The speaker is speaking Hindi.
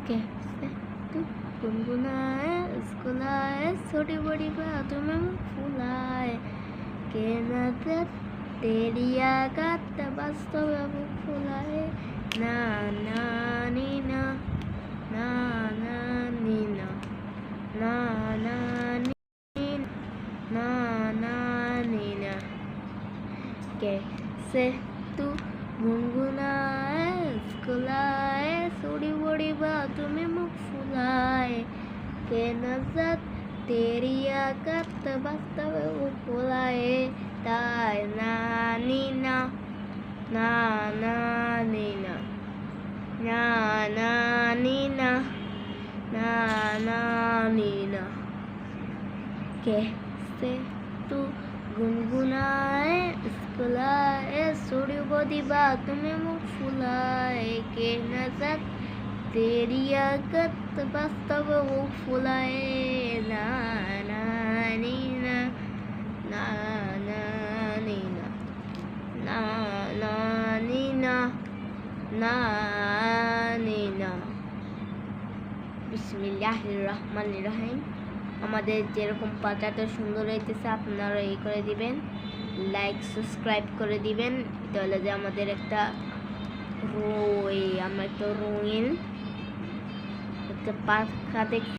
कैसे तू गुनगुनाए मुस्कुराए छोटी बड़ी बातों में मुँह फुलाए के नजर तेरी आगत वास्तव में मुँह फुलाए ना ना नी ना ना ना नी ना ना ना नी ना ना नी ना कैसे तू गुनगुनाए मुस्कुराए छोटी बड़ी बातों में मुँह फुलाए के नजर तेरी आगत वास्तव में मुँह फुलाए ताई ना नी ना ना ना नी ना ना ना नी ना ना ना नी ना कैसे तू गुनगुनाए मुस्कुराए छोटी बड़ी बातों में मुँह फुलाए के नजर तेरी आगत वास्तव में मुँह फुलाए ना ना नी ना ना ना नी ना ना ना नी ना না নি না বিসমিল্লাহির রহমানির রহিম। আমাদের যেরকম পাতাটা সুন্দর হইতেছে আপনারা এই করে দিবেন, লাইক সাবস্ক্রাইব করে দিবেন। এটা হলো যে আমাদের একটা আমরা একটা রঙিন একটা পাখা দেখছি।